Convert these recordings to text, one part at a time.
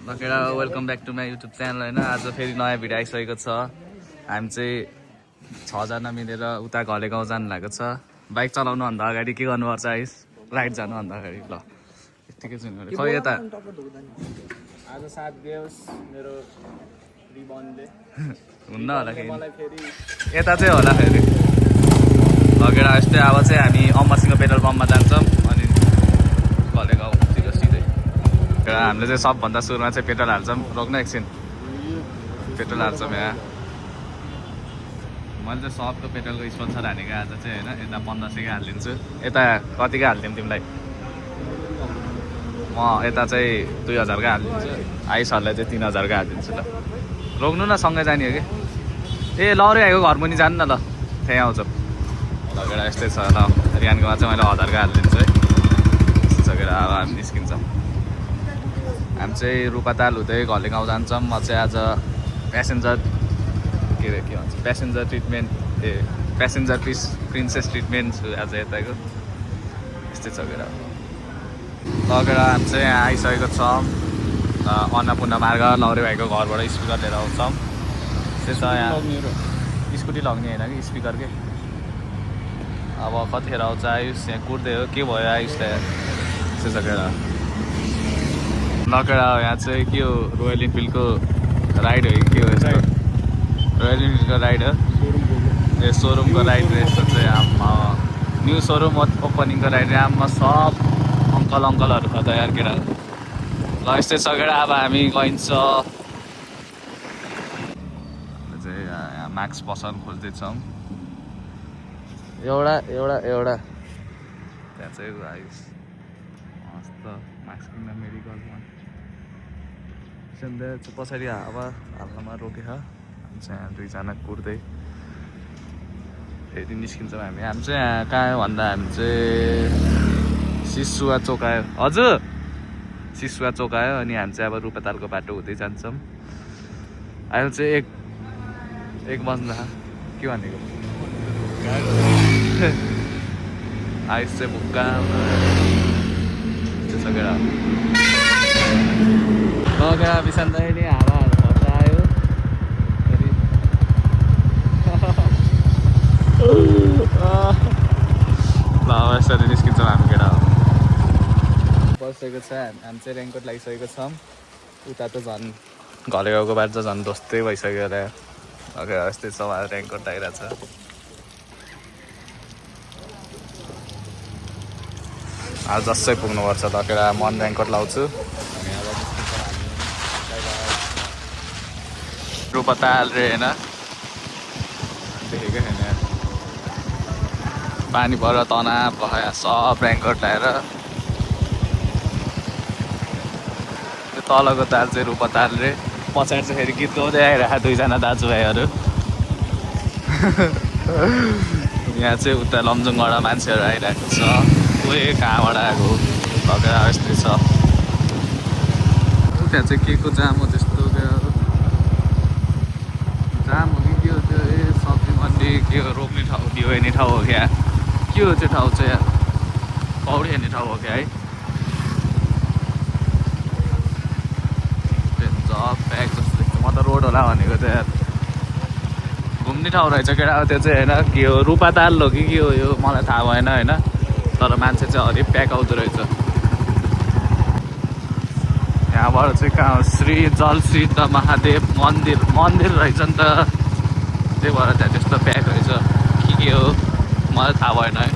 नकेडा welcome back to my YouTube channel होइन। आज फेरि नयाँ भिडियो आइसकेको छ। हामी चाहिँ 6 जना मिलेर उता घले गाउँ जानु लागेको छ। बाइक चलाउनुभन्दा अगाडि के गर्नुपर्छ आइस? राइड जानुभन्दा अगाडि ल यतिकै चाहिँ खै यता आज साथ दियोस् मेरो रिबनले हुन्न होला यता चाहिँ होला फेरि लगेडा यस्तै। अब चाहिँ हामी अमरसिंह पेट्रोल पम्पमा जान्छौँ अनि घले गाउँतिर सिधै। हामीले चाहिँ सबभन्दा सुरुमा चाहिँ पेट्रोल हाल्छौँ। रोक्न एकछिन पेट्रोल हाल्छौँ यहाँ। मैले चाहिँ सबको पेट्रोलको स्पोन्सर हानेको आज चाहिँ होइन। यता 1500 हालिदिन्छु। यता कतिको हालिदिउँ तिमीलाई? म यता चाहिँ 2000 हालिदिन्छु। आइसहरूलाई चाहिँ 3000 हालिदिन्छु ल। रोक्नु न, सँगै जाने हो कि। ए लौरे आएको घर मुनि जानु न ल, त्यहीँ आउँछ लगेर। यस्तै छ ल। रियानकोमा चाहिँ मैले 1000 हालिदिन्छु है। यस्तो सकेर अब हामी निस्किन्छौँ। हामी चाहिँ रूपाताल हुँदै घले गाउँ जान्छौँ। म चाहिँ आज प्यासेन्जर के भन्छ passenger treatment passenger princess treatment छु आज यताको। यस्तै सकेर लगेर हामी चाहिँ यहाँ आइसकेको छौँ। अन्नपूर्ण मार्ग लौरे भाइको घरबाट स्पिकर लिएर आउँछौँ। त्यस्तै छ यहाँ। स्कुटी लग्ने होइन कि स्पिकर के। अब कतिखेर आउँछ आयुष? यहाँ कुर्दै हो के भयो आयुषलाई? त्यस्तै सकेर लगेर यहाँ चाहिँ के हो, रोयल इनफिल्डको राइड हो कि के हो यस्तो? रोयल इनफिल्डको राइड हो। यो सोरुमको राइड यस्तो चाहिँ आम्मा न्यू सोरुम ओपनिङको राइड आम्मा सब अङ्कलहरू छ तयार केटा ल। यस्तै सकेर अब हामी गइन्छ चाहिँ यहाँ म्याक्स पसल खोज्दैछौँ। एउटा त्यहाँ चाहिँ आइस मस्त म्याक्स किन्न मेडिकलमा पछाडि हावा हाल्नमा रोकेर हामी चाहिँ यहाँ 2 जना कुर्दै फेरि निस्किन्छौँ हामी। हामी चाहिँ यहाँ कहाँ आयो भन्दा हामी चाहिँ सिसुवा चोक आयो। हजुर सिसुवा चोक आयो अनि हामी चाहिँ अब रूपातालको बाटो हुँदै जान्छौँ। अहिले चाहिँ एक बज्दा के भनेको आइस चाहिँ भुक्का सकेर लगेर बिसान्दाखेरि हावाहरू खर्च आयो फेरि ल यसरी निस्किन्छौँ हामी केटा बसेको छ। हामी चाहिँ रेनकोट लगाइसकेको छौँ। उता त झन् घले गाउँको बाटो त झन् ध्वस्तै भइसक्यो होला। ओके यस्तै छ रेनकोट लगाइरहेको छ। आज जसै पुग्नुपर्छ ल केटा। म रेनकोट लाउँछु। रूपाताल रे होइन देखेकै छैन। पानी परेर तनाव भयो सब रेनकोट लगाएर। त्यो तलको ताल चाहिँ रूपाताल रे। पछाडि चाहिँ फेरि गीत गाउँदै आइरहेको 2 जना दाजुभाइहरू। यहाँ चाहिँ उता लमजुङबाट मान्छेहरू आइरहेको छ। कोही कहाँबाट आएको लगेर यस्तै छ। त्यहाँ चाहिँ के को जाम हो त्यस्तो जाम हो कि के हो त्यो? ए सब्जी मन्डी के हो, रोक्ने ठाउँ बिउ हेर्ने ठाउँ हो क्या? के हो त्यो ठाउँ चाहिँ? यहाँ पौडी हेर्ने ठाउँ हो क्या है? प्याक जस्तो म त रोड होला भनेको चाहिँ यार घुम्ने ठाउँ रहेछ केटा। त्यो चाहिँ होइन के हो, रूपाताल हो कि के हो यो मलाई थाहा भएन होइन। तर मान्छे चाहिँ अलि प्याक आउँदो रहेछ। यहाँबाट चाहिँ कहाँ हो? श्री जलसिद्ध महादेव मन्दिर रहेछ नि त। त्यही भएर त्यहाँ त्यस्तो प्याक रहेछ के हो मलाई थाहा भएन है।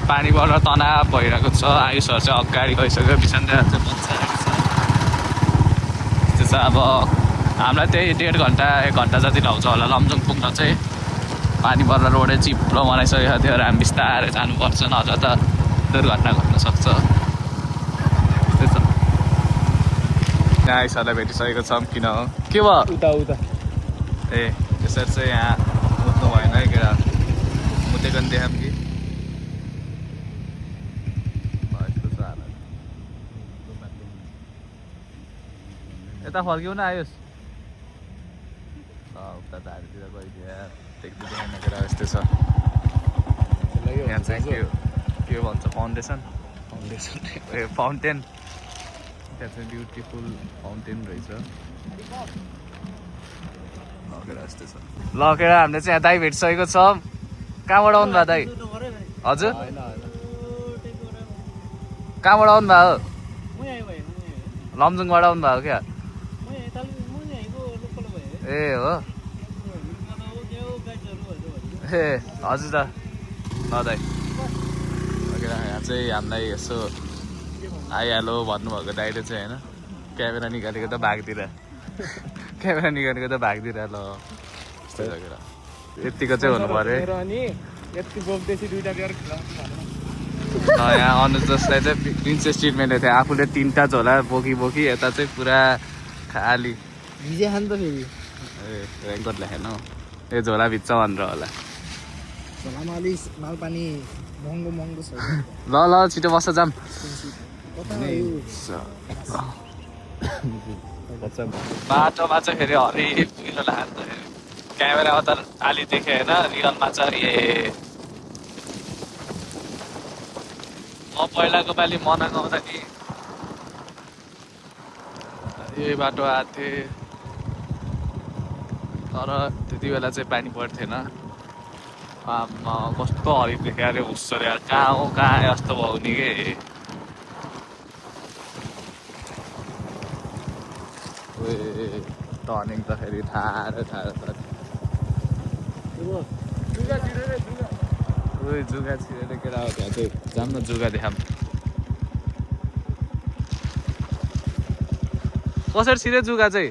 पानीबाट तनाव भइरहेको छ। आयुषहरू चाहिँ अगाडि गइसक्यो। बिसान्दै चाहिँ बच्चाहरू छ। त्यो चाहिँ अब हामीलाई त्यही 1.5 घन्टा 1 घन्टा जति लाउँछ होला लमजुङ पुग्न चाहिँ। पानी परेर रोडै चिप्लो बनाइसकेको थियो। हामी बिस्तारै जानुपर्छ नत्र त दुर्घटना घट्न सक्छ। त्यस्तै छ। यहाँ आइसहरूलाई भेटिसकेको छौँ। किन हो के भयो उता ए त्यसरी चाहिँ यहाँ मुत्नु भएन है केटा। मुतेको नि देखाऊँ कि यस्तो छ हालत। यता फर्क्यौ न आयुष। उता झाडीतिर गइदियो देख्दैन केटा। यस्तै छ। यहाँ चाहिँ के भन्छ फाउन्टेन त्यहाँ चाहिँ ब्युटिफुल फाउन्टेन रहेछ लगेर यस्तै छ लगेर हामीले चाहिँ यहाँ दाइ भेटिसकेको छौँ कहाँबाट आउनु भयो दाइ हजुर कहाँबाट आउनु भयो लमजुङबाट आउनु भएको क्या ए हो ए हजुर त ल दाइ लगेर यहाँ चाहिँ हामीलाई यसो आइहालो भन्नुभएको दाइले चाहिँ होइन क्यामेरा निकालेको त भागतिर क्यामेरा निकालेको त भागतिर ल यस्तै लगेर यतिको चाहिँ हुनु पऱ्यो यहाँ अनुज जसलाई चाहिँ प्रिन्सेस ट्रिटमेन्ट थियो आफूले 3टा झोला बोकी बोकी यता चाहिँ पुरा खाली भिजे खानु त फेरि ए रेनकोट लेखेन हौ यो झोला भिज्छ भनेर होला झोलामा अलि माल पानी महँगो महँगो छ ल ल छिटो बस्छ जाम बाटोमा चाहिँ फेरि हरियो कुहिरो लाग्छ क्यामेरामा त अलि देखेँ होइन रियलमा चाहिँ ए म पहिलाको पालि मनाएको आउँदा नि यही बाटो आएको थिएँ तर त्यति बेला चाहिँ पानी पर्थेन आमा कस्तो हरियो देखेँ अरे हुस्सो रे कहाँ हो कहाँ यस्तो भयो नि के टर्निङ त फेरि ठाडो जुगा छिरेर केटा हो त्यहाँ चाहिँ जाऊँ न जुगा देखाम कसरी छिरे जुगा चाहिँ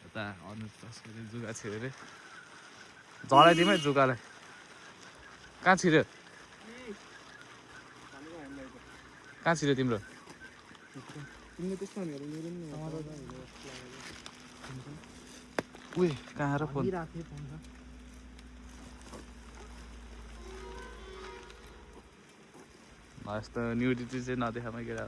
यता अनुज कसरी जुगा छिरे रे झडाइदिउँ है जुगालाई कहाँ छिर्यो कहाँ छिर्यो तिम्रो उही कहाँ र फोन यस्तो न्युडिटी चाहिँ नदेखामै केटा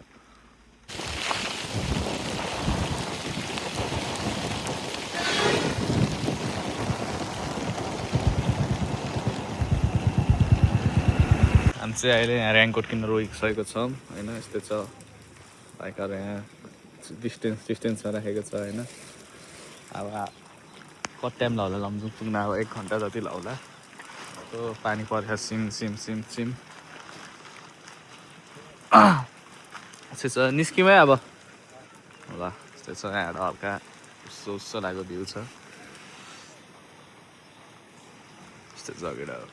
हामी चाहिँ अहिले यहाँ रेनकोट किन्न रोकिसकेको छौँ होइन यस्तै छ बाइकहरू यहाँ डिस्टेन्समा राखेको छ होइन अब कति टाइम लाउला लमजुङ पुग्न अब 1 घन्टा जति लाउला त्यो पानी पर्छ सिम छ निस्किमै अब ल यस्तै छ यहाँ हल्का उस्तो लागेको भ्यू छ यस्तै जग्गा हो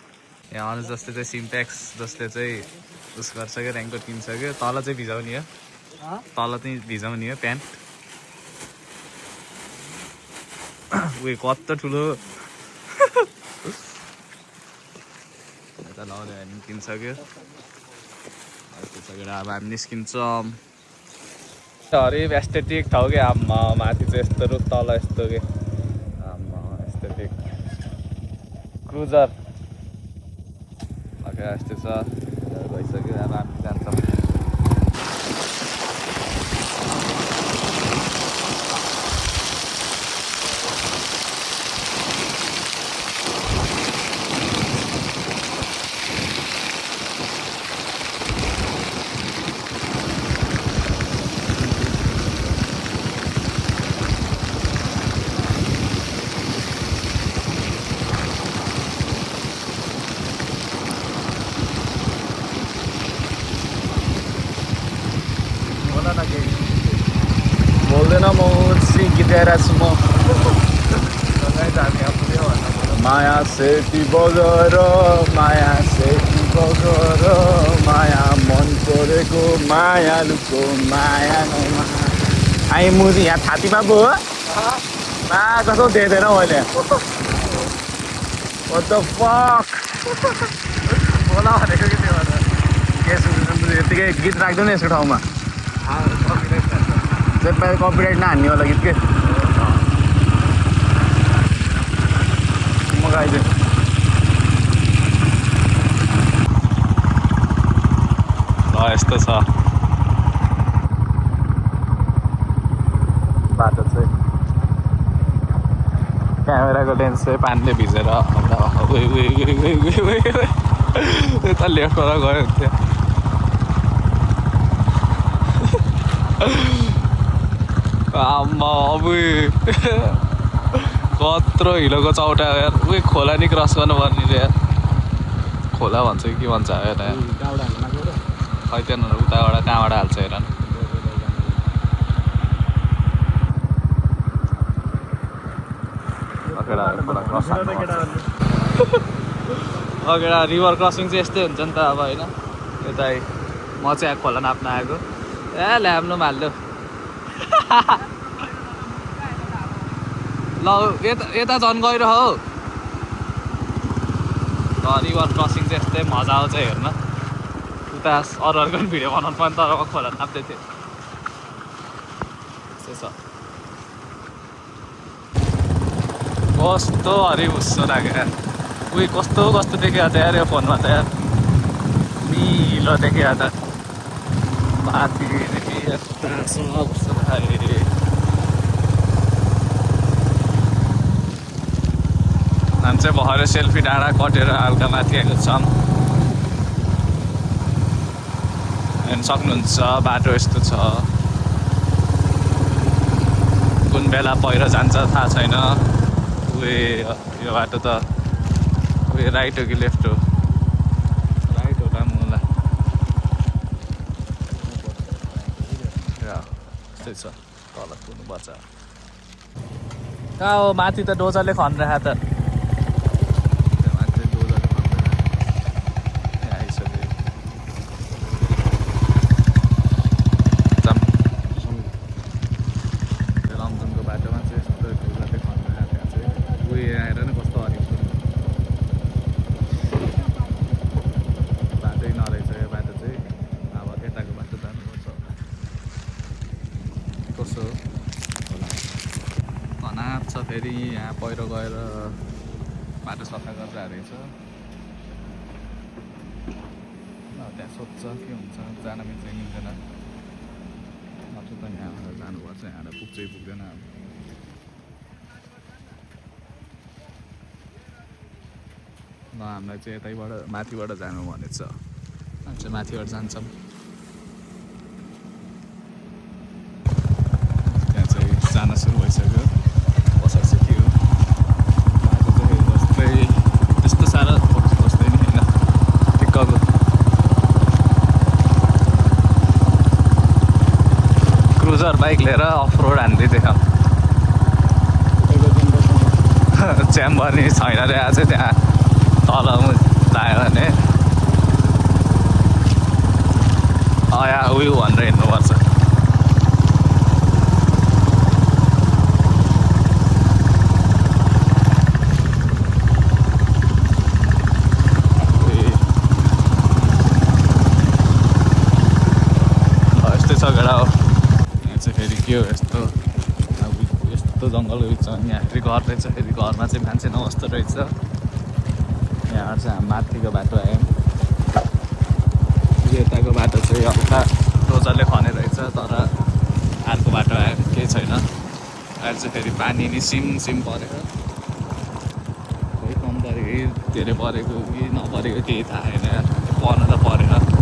यहाँ अनुज जसले चाहिँ सिम्प्याक्स जसले चाहिँ उस गर्छ क्या रेनकोट किन्छ क्या तल चाहिँ भिजाउने हो तल चाहिँ भिजाउने हो प्यान्ट उयो कत्रो ठुलो यता लाउने हामी किन्छ क्या अब हामी निस्किन्छौँ हरे एस्थेटिक ठाउँ क्या आम्मा माथि चाहिँ यस्तो रुख तल यस्तो के आम्मा एस्थेटिक क्रुजर यस्तै छ भइसक्यो अब हामी जान्छौँ बोल्दैन म गीत छु म माया सेती बगर माया मन परेको मायालुको माया आइ मुजी यहाँ छातीमा पो हो कस्तो देख्दैन मैले What the fuck बोला भनेको कि त्यो यतिकै गीत राख्दैन यसको ठाउँमा कपिराइट नहान्ने होला गीत के म गाइदिएँ ल यस्तो छ बाटो चाहिँ क्यामेराको लेन्स चाहिँ पानीले भिजेर यता लेफ्टबाट गयो हुन्थ्यो आम्मा अबुई कत्रो हिलोको चौटा यार उयो खोला नि क्रस गर्नुपर्ने रे यार खोला भन्छ कि के भन्छ हेर खै त्यहाँनिर उताबाट कहाँबाट हाल्छ हेर न अगेडा रिभर क्रसिङ चाहिँ यस्तै हुन्छ नि त अब होइन यता म चाहिँ खोला नाप्न आएको ए ल्याम्नु हाल्यो ल यता झन् गइरह हौ रिभर क्रसिङ चाहिँ यस्तै मजा आउँछ हेर्न उता अरूहरूको पनि भिडियो बनाउनु पनि तर खोला नाप्दै थियो त्यस्तै छ कस्तो हरिभुस्सो लाग्यो उयो कस्तो कस्तो देखिएको थियो यार यो फोनमा त यार निलो देखिएको त माथिदेखि यस्तो कस्तो लाग्यो हामी चाहिँ भएर सेल्फी डाँडा कटेर हल्का माथि आएको छौँ हेर्न सक्नुहुन्छ बाटो यस्तो छ कुन बेला पहिरो जान्छ थाहा छैन उयो यो बाटो त उयो राइट हो कि लेफ्ट हो राइट होला मलाई त्यस्तै छ तल कुद्नुपर्छ कहाँ हो माथि त डोजरले खनिरहेको त फेरि यहाँ पहिरो गएर बाटो सफा गरेर रहेछ त्यहाँ सोध्छ के हुन्छ जान मिल्छ मिल्दैन नत्र त यहाँबाट जानुपर्छ यहाँबाट पुग्छै पुग्दैन ल हामीलाई चाहिँ यतैबाट माथिबाट जानु भनेको छ हामी चाहिँ माथिबाट जान्छौँ त्यहाँ चाहिँ जान सुरु भइसक्यो क्रुजर बाइक लिएर अफ रोड हान्दै थियो च्याम पनि छैन रे आज त्यहाँ तल लाग्यो भने यहाँ उयो भनेर हिँड्नुपर्छ यस्तै छ गेडा हो फेरि के हो यस्तो अब यस्तो जङ्गल रहेछ यहाँ फेरि घर रहेछ फेरि घरमा चाहिँ मान्छे नबस्दो रहेछ यहाँ चाहिँ हामी माथिको बाटो आयौँ यताको बाटो चाहिँ हल्का डोजरले खने रहेछ तर अर्को बाटो आयो केही छैन अहिले चाहिँ फेरि पानी नि सिम परेर कम परेको कि धेरै परेको कि नपरेको केही थाहा छैन पर्न त परेन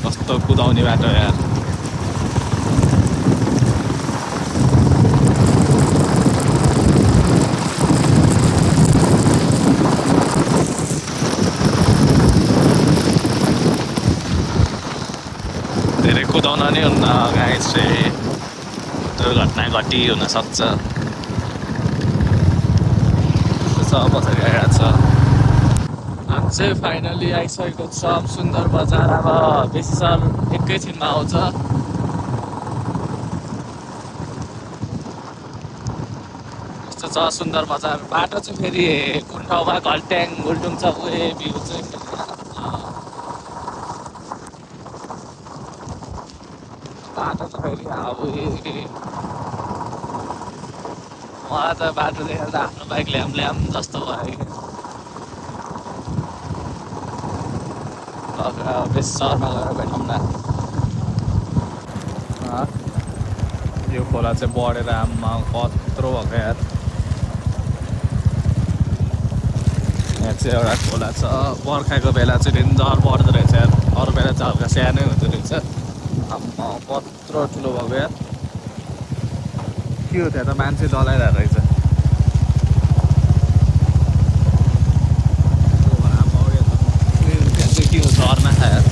कस्तो कुदाउने बाटो यार धेरै कुदाउन नै हुन्न गाडी चाहिँ दुर्घटना घटी हुनसक्छ पछाडि आइरहेको छ हामी चाहिँ फाइनली आइसकेको छौँ सुन्दर बजार अब बेसी सर एकैछिनमा आउँछ यस्तो छ सुन्दर बजार बाटो चाहिँ फेरि कुन ठाउँमा घल्ट्याङ गुल्टुङ छ उयो भ्यू चाहिँ बाटो त फेरि अब मलाई त बाटो देखेर त आफ्नो बाइक ल्याम जस्तो भयो बेसी सहरमा गएर बैठौँ न यो खोला चाहिँ बढेर आमा कत्रो भएको यार यहाँ चाहिँ एउटा खोला छ बर्खाको बेला चाहिँ डेन्जर पर्दो रहेछ यार अरू बेला चाहिँ हल्का सानै हुँदो रहेछ आम्मा कत्रो ठुलो भएको यार के हो त्यहाँ त मान्छे डलाइरहेको रहेछ त्यहाँ चाहिँ के हो झर्ना छ यार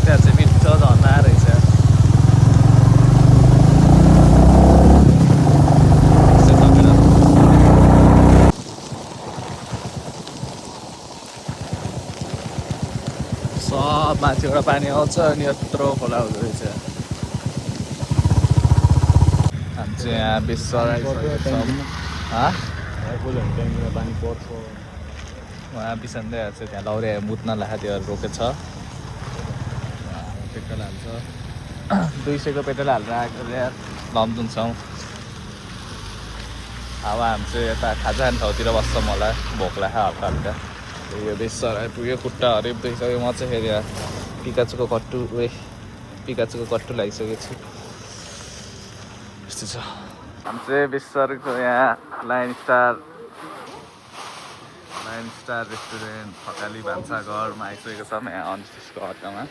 त्यहाँ चाहिँ मिठो झर्ना रहेछ यार सब माथिबाट पानी आउँछ अनि यत्रो खोला हुँदो रहेछ हामी चाहिँ यहाँ विश्व पानी पर्छ उहाँ बिसन्दै छ त्यहाँ लौरे मुत्न लाखा त्यो रोकेको छ पेट्रोल हाल्छ 200को पेट्रोल हालेर आएको यार लमजुङसम्म अब हामी चाहिँ यता खाजा खाने ठाउँतिर बस्छौँ होला भोक लाग्यो हल्का हल्का यो बेसर आइपुग्यो खुट्टा हरिप्दैसक्यो म चाहिँ फेरि पिकाचुको कट्टु पिकाचुको कट्टु लगाइसकेको छु यस्तो छ हामी चाहिँ बेसरको यहाँ लाइन स्टार रेस्टुरेन्ट थकाली भान्साघरमा आइसकेको छौँ यहाँ अनफिसको हट्टामा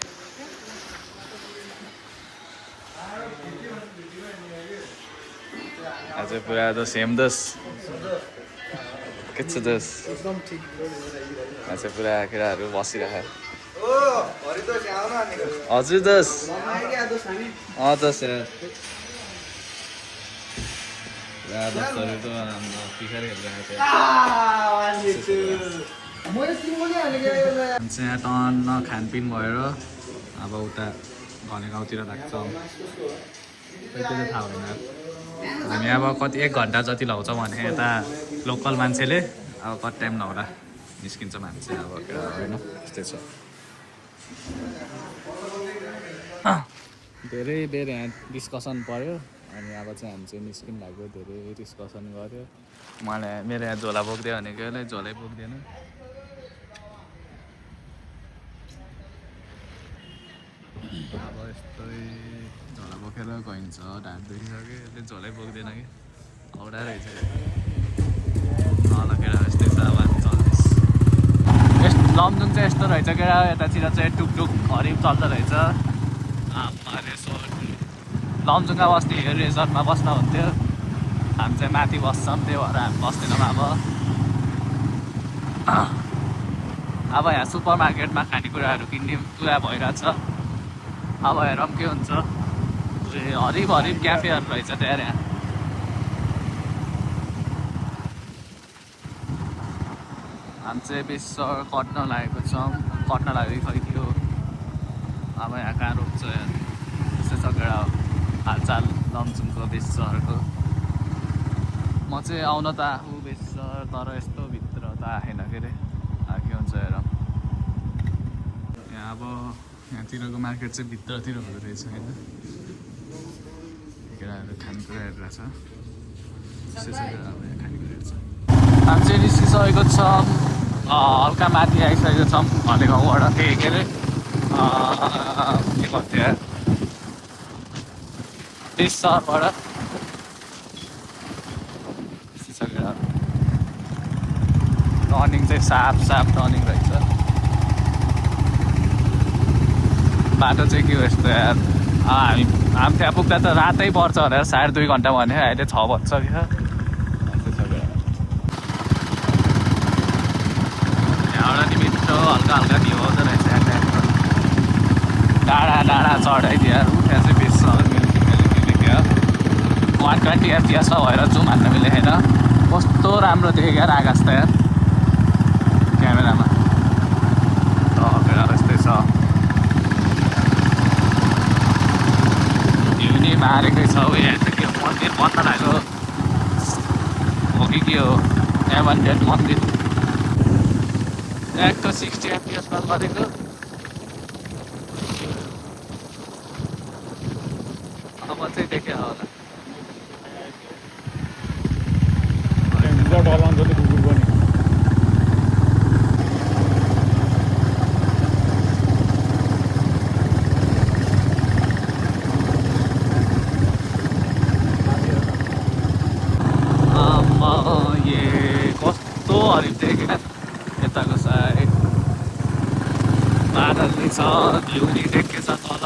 आज पुरा त सेम दस के छ दस आज पुरा केटाहरू बसिरहेको हजुर दस दस यार पुरा दसहरू त हाम्रो पिखार हेरिरहेको थियो यहाँ टन्न खानपिन भएर अब उता भने गाउँतिर लाग्छौँ त्यो चाहिँ थाहा भएन हामी अब कति 1 घन्टा जति लाउँछौँ भने यता लोकल मान्छेले अब कति टाइम नहोला निस्किन्छ मान्छे अब होइन त्यस्तै छ धेरै बेर यहाँ डिस्कसन पऱ्यो अनि अब चाहिँ हामी चाहिँ निस्किनु लाग्यो धेरै डिस्कसन गऱ्यो मलाई मेरो यहाँ झोला बोक्दै भनेको झोलै बोक्दैन अब यस्तै झोला बोकेर गइन्छ ढाड दुखिसक्यो यसले झोलै बोक्दैन कि औडा रहेछ ल केटा यस्तै छ अब चल्दैछ यस्तो लमजुङ चाहिँ यस्तो रहेछ केटा यतातिर चाहिँ टुकटुक हरिम चल्दो रहेछ लमजुङमा बस्ने रिजर्टमा बस्न हुन्थ्यो हामी चाहिँ माथि बस्छौँ त्यही भएर हामी बस्दैनौँ अब यहाँ सुपर मार्केटमा खानेकुराहरू किन्ने पुरा भइरहेछ अब हेरौँ के हुन्छ हरिब क्याफेहरू रहेछ त्यहाँ यहाँ हामी चाहिँ बेसर कट्न लागेको छौँ कट्न लागेको खै थियो अब यहाँ कहाँ रोक्छ त्यस्तै छ केटा हालचाल लमजुङको बेसरको म चाहिँ आउन त आफू बेसर तर यस्तो भित्र त आएन के अरे के हुन्छ हेरौँ यहाँ अब यहाँतिरको मार्केट चाहिँ भित्रतिर हुँदो रहेछ होइन केटाहरू खानेकुरा हेरिरहेछ त्यस्तै छ केटाहरू यहाँ खानेकुरा हेर्छ हामी चाहिँ निस्किसकेको छौँ हल्का माथि आइसकेको छौँ भने गाउँबाट के अरे के भन्थ्यो बेसरबाट त्यस्तै छ केटाहरू टर्निङ चाहिँ साफ टर्निङ रहेछ बाटो चाहिँ के हो यस्तो यार हामी त्यहाँ पुग्दा त रातै पर्छ भनेर 2.5 घन्टा भन्यो अहिले 6 बज्छ क्या यहाँबाट नि मिठो हल्का भ्यू आउँदो रहेछ डाँडा चढाइदियो त्यहाँ चाहिँ बेच्छ मिलेको 120 FPS भएर जुम हान्न मिलेको छैन कस्तो राम्रो देख्यो यार आकाश त यार क्यामेरामा यस्तै छ मारेकै छ यहाँ चाहिँ के मन्दिर बन्न लाग्यो हो कि के हो एभन्डेड मन्दिर एक 60 FPS मा गरेको अब चाहिँ देखेँ होला बादल देख्छ ढिउरी देखेछ तल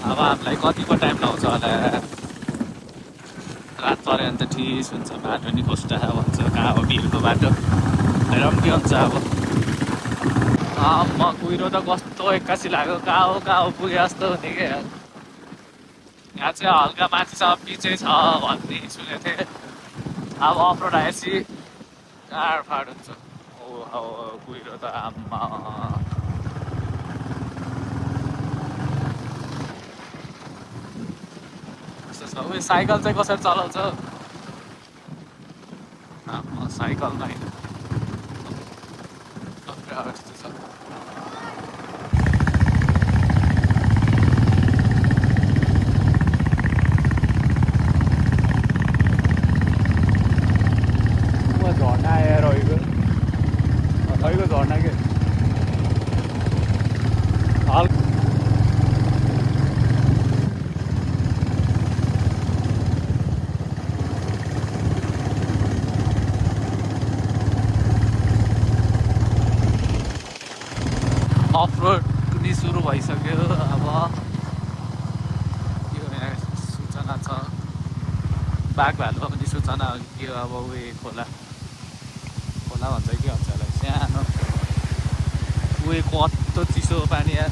अब हामीलाई कतिको टाइम लाउँछ होला रात पऱ्यो भने त ठिस हुन्छ बाटो नि कस्तो भन्छ कहाँ हो भिरको बाटो हेर पनि के हुन्छ अब म कुहिरो त कस्तो एक्कासी लाग्यो कहाँ हो पुगे जस्तो हुने क्या यहाँ चाहिँ हल्का माथिसम्म पिचै छ भन्ने सुनेको थिएँ अब अफरोड आएपछि काँडफाड हुन्छ ओ कुहिरो त आम्मा उयो साइकल चाहिँ कसरी चलाउँछ साइकलमा होइन यस्तो छ झर्ना आएर रहेको झर्ना के अफरोड पनि सुरु भइसक्यो अब यो यहाँ सूचना छ बाघ भालुमा पनि सूचना हो कि अब उयो खोला भन्छ के भन्छ होला सानो उयो कस्तो चिसो पानी यार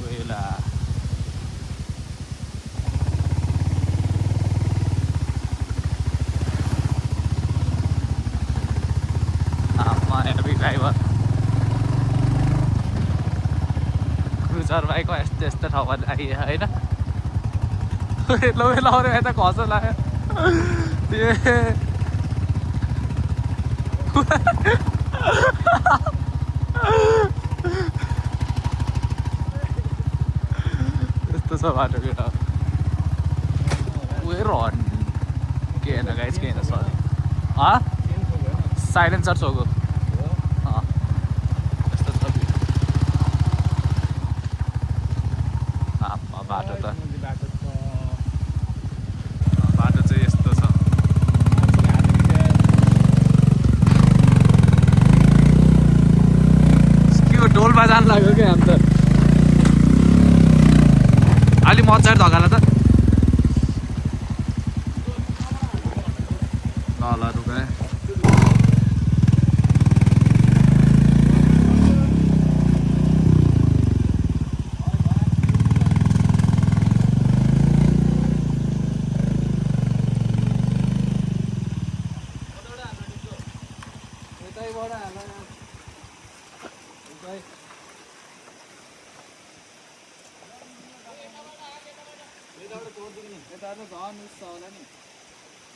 उयो ला हेभी ड्राइभर क्रुजर बाइकमा यस्तो ठाउँमा आइयो होइन लौरे यता खस लाग्यो यस्तो छ बाटो के उयो रन के होइन गाइज के होइन सरी साइलेन्सर छोको यस्तो छ बाटो त बाटो चाहिँ यस्तो छ के डोलमा जानु लाग्यो क्या हामी त अलि मजाले धगाला त ल रुका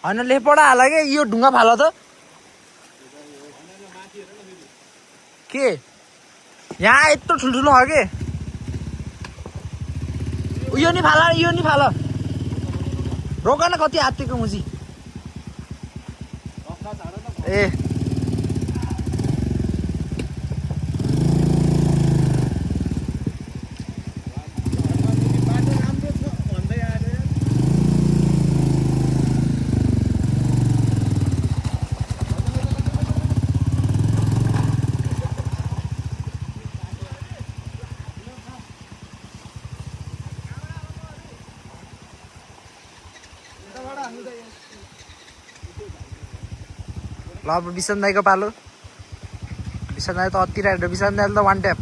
होइन लेपडा हाल के यो ढुङ्गा फाल त के यहाँ यत्रो ठुल्ठुलो हो के यो नि फाल रोक न कति हात्तीको मुजी ए ल अब विशान दाईको पालो विशान दाई त अति राइड विशान दाईले त वान ट्याप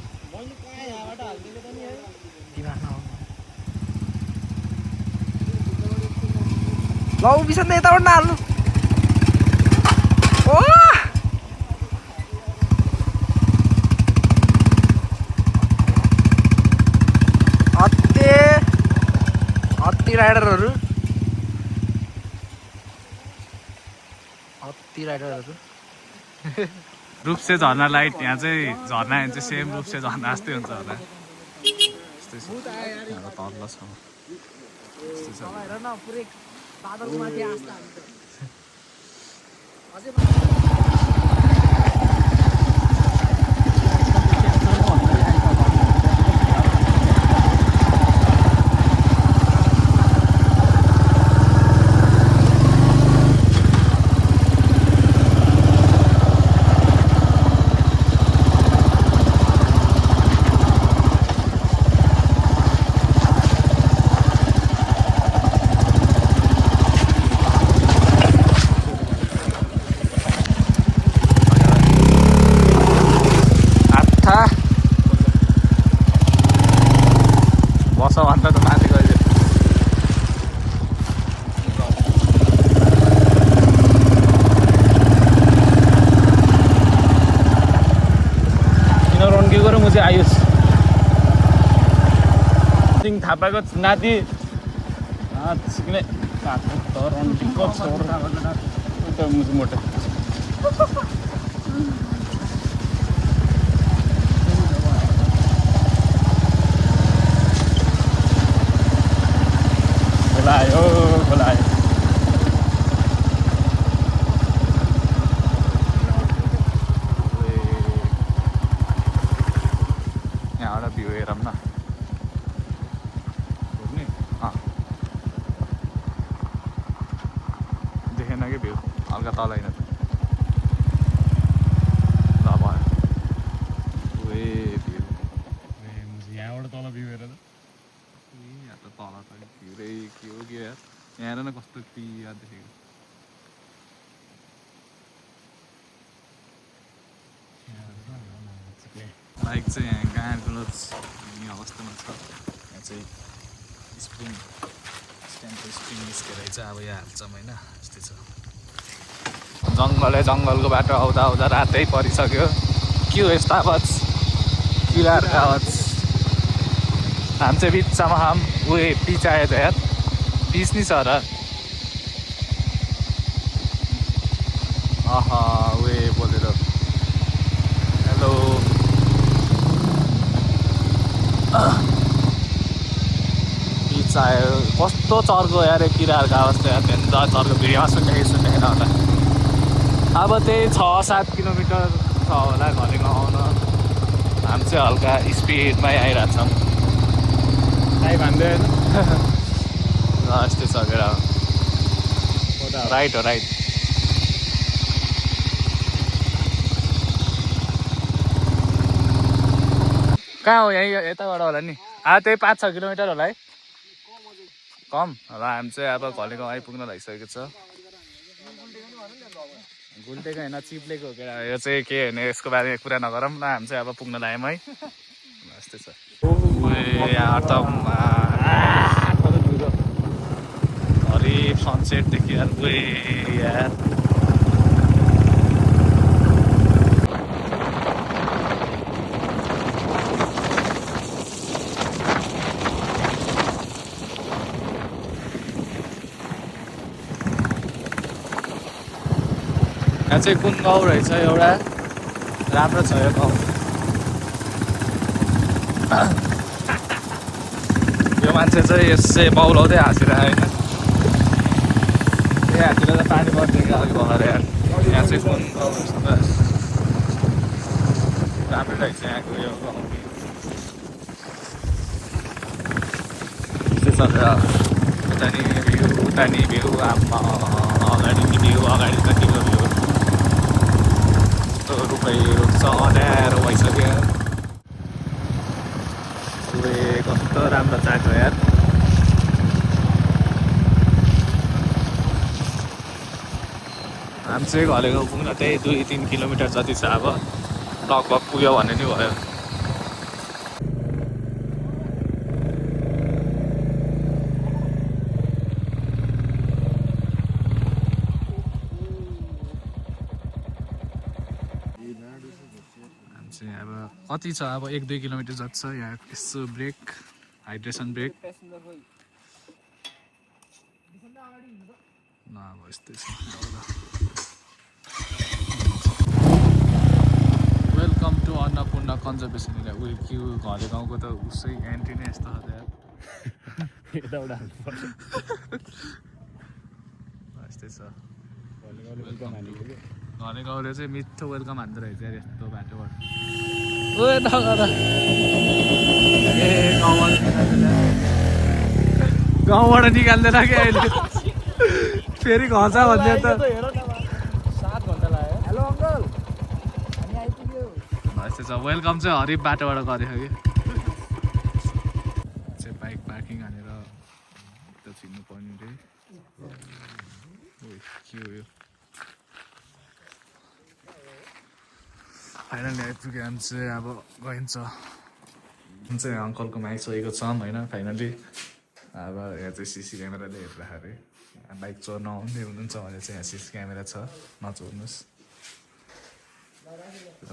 ल विशान दाई यताबाट नहाल्नु ओ अति राइडरहरू रूपसे झर्ना लाइट यहाँ चाहिँ झर्ना चाहिँ सेम रूपसे झर्ना जस्तै हुन्छ होला तल छ भन्दा त माथि गइदियो किन रन्केको र म चाहिँ आयुष सिंह थापाको नाति सिक्ने रन्केको छोरो मुझे मोटे खोलायो खोलायो यहाँबाट भ्यू हेरौँ न देखेन कि भ्यू हल्का तल होइन त ल भयो भ्यू यहाँबाट तल भ्यू हेर त यहाँ त तल त भ्यूरै के हो कि यार यहाँ हेर न कस्तो क्लियर देखेको बाइक चाहिँ यहाँ गाडीको हुने अवस्थामा छ यहाँ चाहिँ स्प्रिङ स्ट्यान्डको स्प्रिङ निस्केर चाहिँ अब यहाँ हाल्छौँ होइन यस्तै छ जङ्गलको बाटो आउँदा आउँदा रातै परिसक्यो के हो यस्तो आवाज किराहरूको आवाज हम चाहिँ बिचमा उयो पिच आयो त यार पिच नि छ र उयो बोलेर हेलो पिच आयो कस्तो चर्को यार किराहरूको आवाज त यार चर्को भिडियोमा सुन्दैन होला अब त्यही 6-7 किलोमिटर छ होला घरेको आउन हामी चाहिँ हल्का स्पिडमै आइरहेको छौँ भन्दै यस्तै सकेर राइट हो राइट कहाँ हो यहीँ यताबाट होला नि त्यही 5-6 किलोमिटर होला है कम र हामी चाहिँ अब घलेगाउँ आइपुग्न लागिसकेको छ गुल्टेको होइन चिप्लेको हो केटा यो चाहिँ के होइन यसको बारेमा कुरा नगरौँ न हामी चाहिँ अब पुग्न लाग्यौँ है यस्तै छ यहाँ त हरिफ सनसेट देखियो यार यार यहाँ चाहिँ कुन गाउँ रहेछ एउटा राम्रो छ यो गाउँ यो मान्छे चाहिँ यसै बौलाउँदै हाँसिरहेको होइन यहाँतिर त पानी पर्दैन क्या अलिक भएर यार यहाँ चाहिँ कुन गाउँ राम्रो रहेछ यहाँको यो गाउँ त्यस्तै छ उता नि भ्यू आम्मा अगाडि नि भ्यू अगाडि त के भ्यू रुखै रुख छ अँध्यारो भइसक्यो कस्तो राम्रो चाटो यार हामी चाहिँ घलेगाउँ पुग्न त्यही 2-3 किलोमिटर जति छ अब लगभग पुग्यो भने नि भयो अब कति छ अब 1-2 किलोमिटर जति छ यहाँ यसो ब्रेक हाइड्रेसन ब्रेक न अब यस्तै छ welcome to Annapurna conservation area उयो के घलेगाउँको त उसै एन्ट्री नै यस्तो छ यस्तै छ घलेगाउँले चाहिँ मिठो वेलकम हान्दो रहेछ यार यस्तो बाटोबाट गाउँबाट निकाल्दैन कि अहिले फेरि घचा भन्दै त 7 घन्टा लाग्यो हेलो अङ्कल हामी आइपुग्यो यस्तै छ वेलकम चाहिँ हरिफ बाटोबाट गरेको कि चाहिँ बाइक पार्किङ हानेर त छिर्नु पर्ने रे के हो यो फाइनली आइपुग्यो हामी चाहिँ अब गइन्छ चाहिँ अङ्कलकोमा आइसकेको छौँ होइन फाइनली। अब यहाँ चाहिँ सिसी क्यामेराले हेर्दाखेरि बाइक चोर्न आउँदै हुनुहुन्छ भने चाहिँ यहाँ सिसी क्यामेरा छ, नचोर्नुहोस्।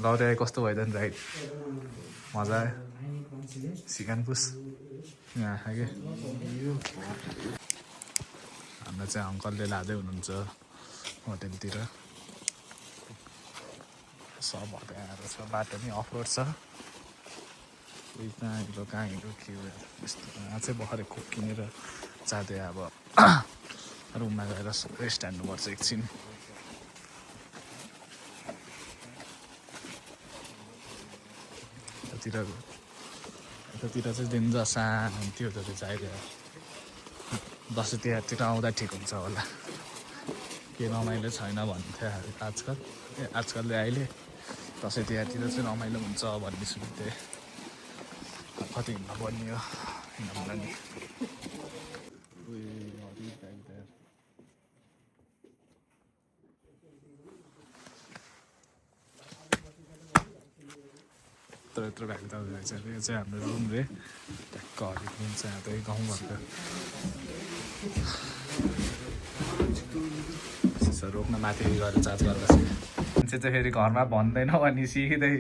लौरे कस्तो भयो त नि राइड? मजा आयो? सिकानपुस यहाँ आयो कि हाम्रो चाहिँ अङ्कलले लाँदै हुनुहुन्छ होटेलतिर। सब हटाएर छ, बाटो नि अफरोड छ। कहाँ हिँड्यो के हो यस्तो। यहाँ चाहिँ भर्खरै खोप किनेर जाँदै अब रुममा गएर रेस्ट हान्नुपर्छ एकछिन। यतातिर चाहिँ डेन्जर शान्ति हुँदो रहेछ अहिले। दसैँ तिहारतिर आउँदा ठिक हुन्छ होला। के रमाइलो छैन भन्थ्यो आजकल आजकलले अहिले दसैँ तिहारतिर चाहिँ रमाइलो हुन्छ भन्ने सुन्थेँ। कति हिँड्नु पर्ने हो हिँड्नु नि। यत्रो भ्याएको त रहेछ। यो चाहिँ हाम्रो रुम रे, ट्याक्क हरेक रुम चाहिँ यहाँ त्यही गाउँघरको। रोक्न माथि गएर चार्ज गर्दा मान्छे चाहिँ फेरि घरमा भन्दैन भने सिधै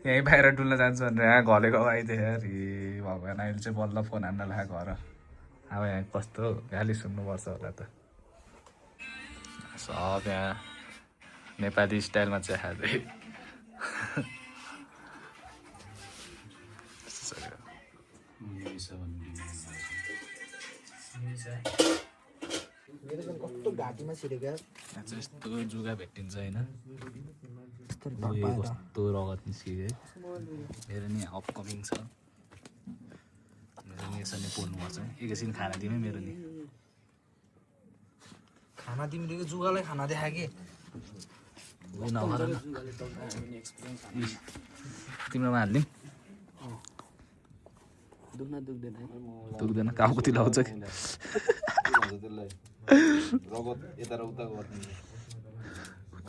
यहीँ बाहिर डुल्न जान्छ भनेर यहाँ घलेको आइदियो यार। ए भगवान्, अहिले चाहिँ बल्ल फोन हान्न लाग्यो घर। अब यहाँ कस्तो गाली सुन्नुपर्छ होला त। सब यहाँ नेपाली स्टाइलमा चाहिँ खाँदै कस्तो घाँटीमा छिरेको यहाँ चाहिँ यस्तो जुगा भेटिन्छ होइन। कस्तो रगत निस्कियो है। मेरो नि अपकमिङ छ, मेरो नि यसरी पोल्नुपर्छ। एकैछिन खाना दिउँ है मेरो नि। खाना तिमीले जुगालाई खाना देखा कि तिम्रोमा हालिदिउँ? दुख्दैन, काउकुती लाउँछ कि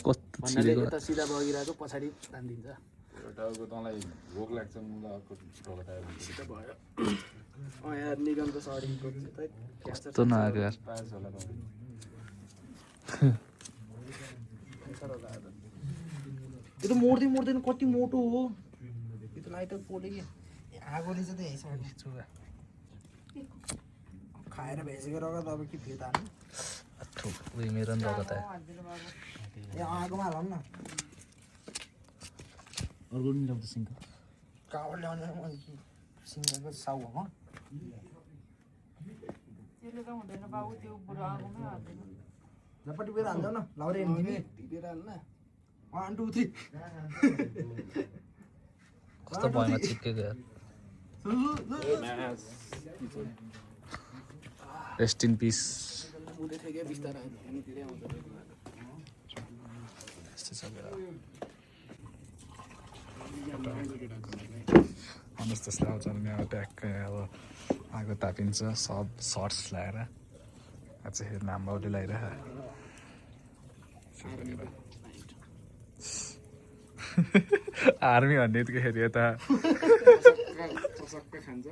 कस्तो छिरेको। सिधा बगिरहेको पछाडि तानिदिन्छ। तँलाई भोक लाग्छ, मलाई यार निगमको सडीको कस्तो नआएको यार। यो त मोड्दै मोड्दैन, कति मोटो हो यो त। लाइट पोल्यो कि आगो रहेछ त यही साइड जुगा खाएर भेजेको रगत। अब के फेरि तान्नु? उयो मेरो नि रगत आयो। ए आगोमा हालौँ न। अर्को नि ल्याउँछ सिङ्क। कावर ल्याउने सिङ्गलको साउ हो झपट्टि बेर हाल्छौ न। लाउरे तिमी टिपेर हाल्न। 1 2 3 कस्तो भएमा चिप्केको यार। Rest in peace. हुँदै थियो क्या बिस्तारै हेर्नुतिरै आउँछ। यस्तो छ अनुस् त्यस्तो आउँछ भने अब ट्याक्कै अब आगो तापिन्छ। सब सर्ट्स लगाएर आज हेर्नु हाम्रोले लगाइरह। आर्मी भन्ने यतिखेर यता खान्छ।